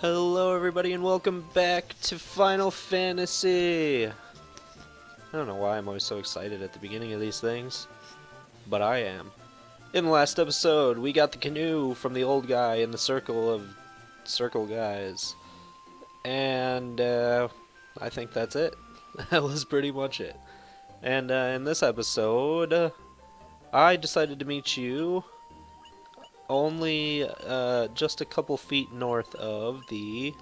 Hello everybody and welcome back to Final Fantasy! I don't know why I'm always so excited at the beginning of these things, but I am. In the last episode, we got the canoe from the old guy in the circle of circle guys. And I think that's it. That was pretty much it. And in this episode, I decided to meet you only just a couple feet north of the...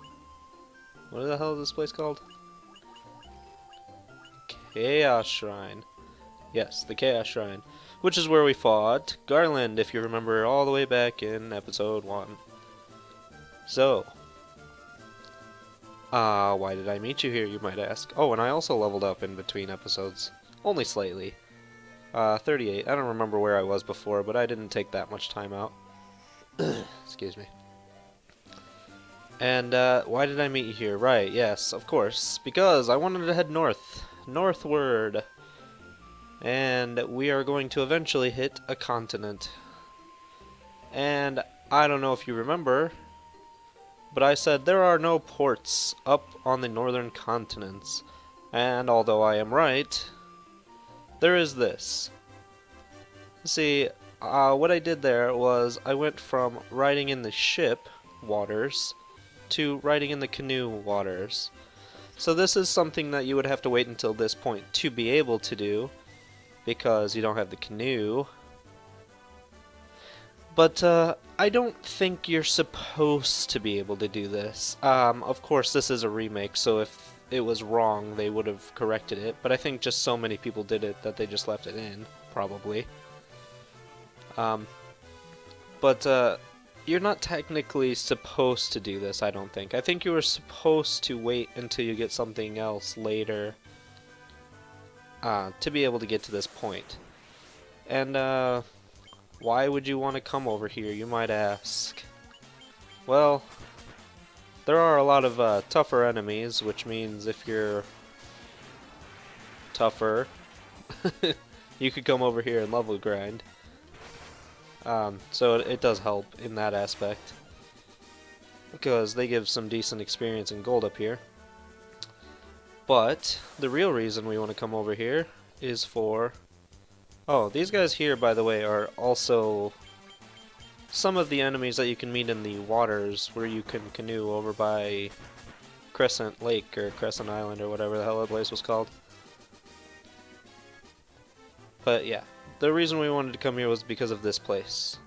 What the hell is this place called? Chaos Shrine. Yes, the Chaos Shrine. Which is where we fought Garland, if you remember, all the way back in episode 1. So, why did I meet you here, you might ask? Oh, and I also leveled up in between episodes. Only slightly. 38. I don't remember where I was before, but I didn't take that much time out. Excuse me. And, why did I meet you here? Right, yes, of course. Because I wanted to head northward. And we are going to eventually hit a continent. And I don't know if you remember, but I said there are no ports up on the northern continents. And although I am right, there is this. See, what I did there was I went from riding in the ship waters to riding in the canoe waters. So this is something that you would have to wait until this point to be able to do, because you don't have the canoe. But I don't think you're supposed to be able to do this. Of course, this is a remake, so if it was wrong, they would have corrected it. But I think just so many people did it that they just left it in, probably. But you're not technically supposed to do this, I don't think. I think you were supposed to wait until you get something else later to be able to get to this point. And why would you want to come over here, you might ask? Well, there are a lot of tougher enemies, which means if you're tougher, you could come over here and level grind. So it does help in that aspect, because they give some decent experience and gold up here. But the real reason we want to come over here is for... Oh, these guys here, by the way, are also some of the enemies that you can meet in the waters where you can canoe over by Crescent Lake or Crescent Island or whatever the hell that place was called. But yeah. The reason we wanted to come here was because of this place.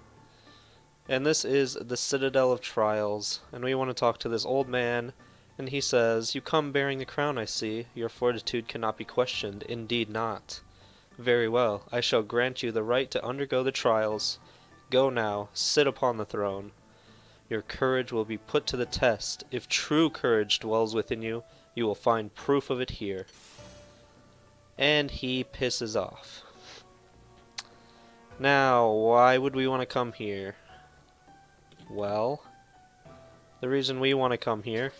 And this is the Citadel of Trials. And we want to talk to this old man. And he says, "You come bearing the crown, I see. Your fortitude cannot be questioned. Indeed not. Very well. I shall grant you the right to undergo the trials. Go now. Sit upon the throne. Your courage will be put to the test. If true courage dwells within you, you will find proof of it here." And he pisses off. Now, why would we want to come here? Well, the reason we want to come here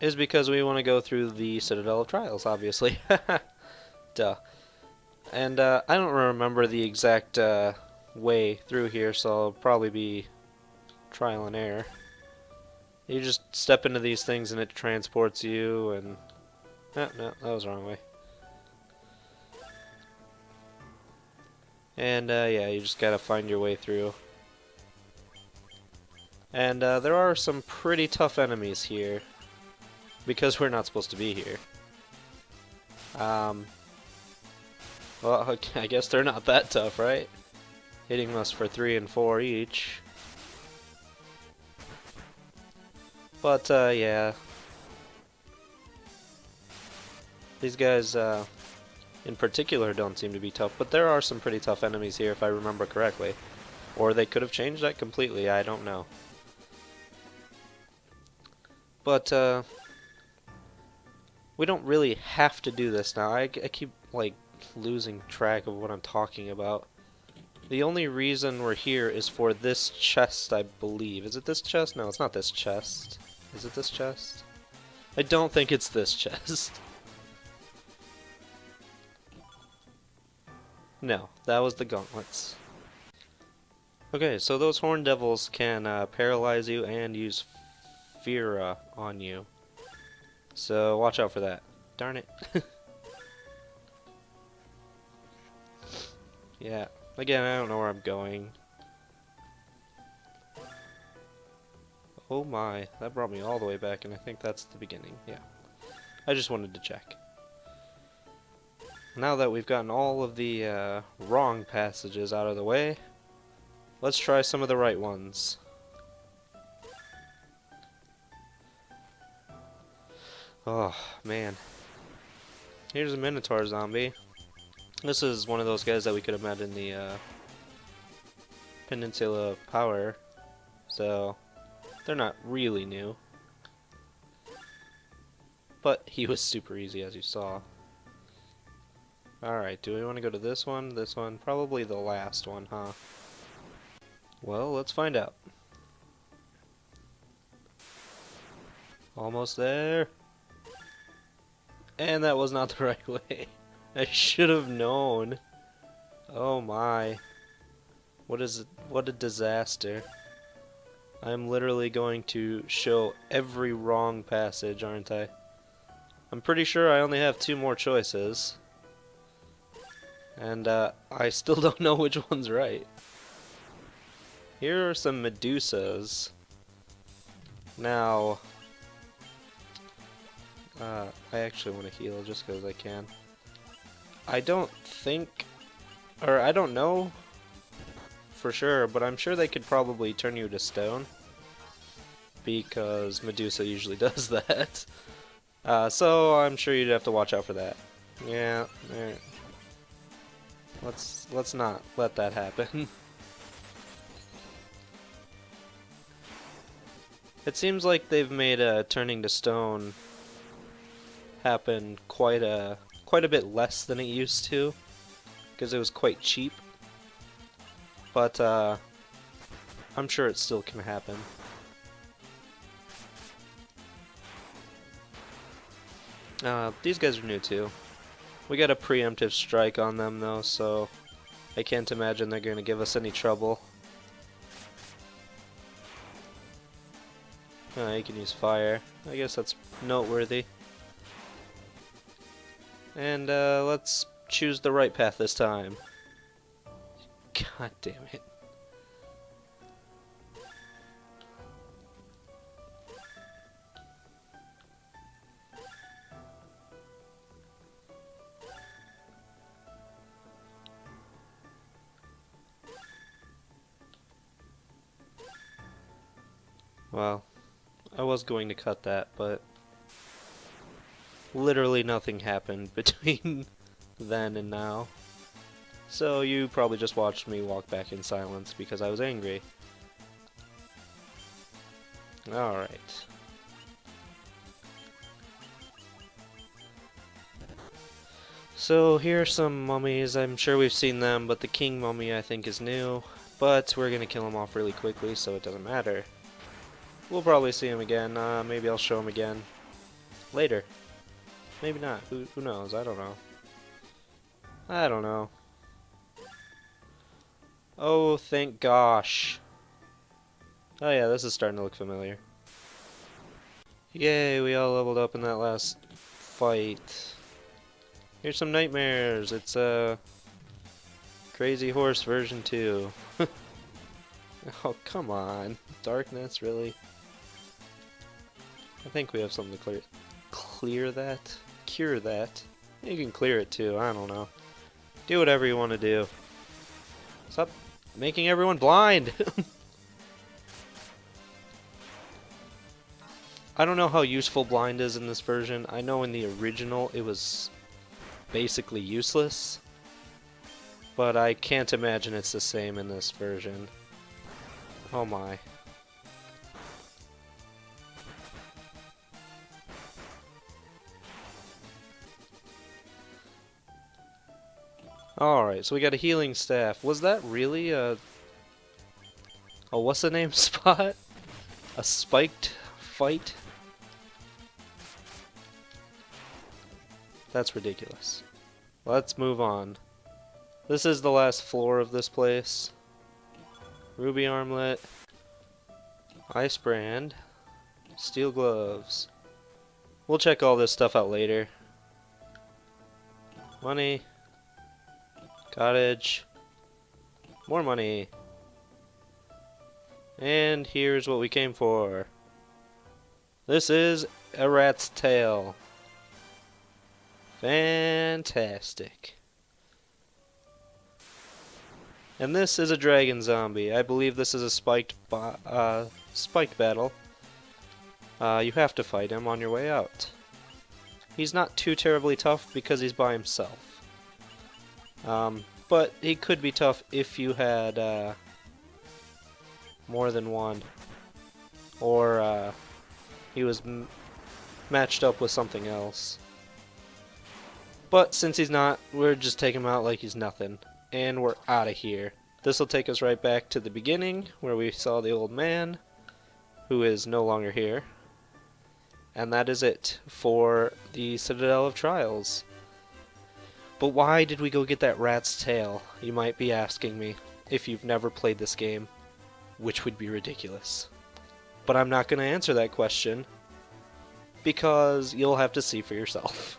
is because we want to go through the Citadel of Trials, obviously. Duh. And I don't remember the exact way through here, so I'll probably be trial and error. You just step into these things and it transports you, and... No, that was the wrong way. And yeah, you just gotta find your way through. And there are some pretty tough enemies here, because we're not supposed to be here. Well, I guess they're not that tough, right? Hitting us for 3 and 4 each. But yeah. These guys in particular don't seem to be tough, but there are some pretty tough enemies here if I remember correctly. Or they could have changed that completely, I don't know. But we don't really have to do this now. I keep like losing track of what I'm talking about. The only reason we're here is for this chest, I believe. Is it this chest? No, it's not this chest. Is it this chest? I don't think it's this chest. No, that was the gauntlets. Okay, so those horn devils can paralyze you and use Fira on you. So watch out for that. Darn it. Yeah. Again, I don't know where I'm going. Oh my, that brought me all the way back, and I think that's the beginning. Yeah. I just wanted to check. Now that we've gotten all of the wrong passages out of the way, let's try some of the right ones. Oh, man. Here's a Minotaur zombie. This is one of those guys that we could have met in the Peninsula of Power, so they're not really new. But he was super easy, as you saw. Alright, do we want to go to this one? This one? Probably the last one, huh? Well, let's find out. Almost there. And that was not the right way. I should have known. Oh my. What is it? What a disaster. I'm literally going to show every wrong passage, aren't I? I'm pretty sure I only have 2 more choices. And I still don't know which one's right. Here are some Medusas. Now, I actually want to heal just because I can. I don't think, or I don't know for sure, but I'm sure they could probably turn you to stone. Because Medusa usually does that. So I'm sure you'd have to watch out for that. Yeah, let's not let that happen. It seems like they've made turning to stone happen quite a bit less than it used to, because it was quite cheap. But I'm sure it still can happen. These guys are new too. We got a preemptive strike on them though, so I can't imagine they're going to give us any trouble. You can use fire. I guess that's noteworthy. And let's choose the right path this time. God damn it. Well, I was going to cut that, but literally nothing happened between then and now. So you probably just watched me walk back in silence because I was angry. Alright. So here are some mummies. I'm sure we've seen them, but the king mummy I think is new. But we're gonna kill him off really quickly, so it doesn't matter. We'll probably see him again. Maybe I'll show him again later. Maybe not. Who knows? I don't know. I don't know. Oh, thank gosh. Oh yeah, this is starting to look familiar. Yay, we all leveled up in that last fight. Here's some nightmares. It's Crazy Horse version 2. Oh, come on. Darkness, really? I think we have something to clear that? Cure that? You can clear it too, I don't know. Do whatever you want to do. Stop making everyone blind! I don't know how useful blind is in this version. I know in the original it was basically useless. But I can't imagine it's the same in this version. Oh my. Alright, so we got a healing staff. Was that really a what's the name spot? A spiked fight? That's ridiculous. Let's move on. This is the last floor of this place. Ruby armlet. Ice brand. Steel gloves. We'll check all this stuff out later. Money. Cottage. More money. And here's what we came for. This is a rat's tail. Fantastic. And this is a dragon zombie. I believe this is a spiked battle. You have to fight him on your way out. He's not too terribly tough because he's by himself. But he could be tough if you had more than one. Or he was matched up with something else. But since he's not, we're just taking him out like he's nothing. And we're out of here. This will take us right back to the beginning, where we saw the old man, who is no longer here. And that is it for the Citadel of Trials. But why did we go get that rat's tail, you might be asking me, if you've never played this game, which would be ridiculous. But I'm not going to answer that question, because you'll have to see for yourself.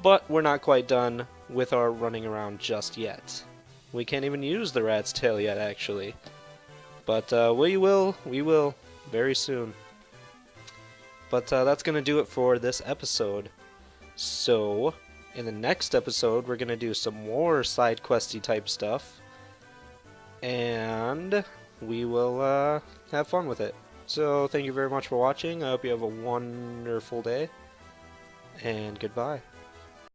But we're not quite done with our running around just yet. We can't even use the rat's tail yet, actually. But we will very soon. But that's going to do it for this episode. So, in the next episode, we're going to do some more side questy type stuff. And we will have fun with it. So, thank you very much for watching. I hope you have a wonderful day. And goodbye.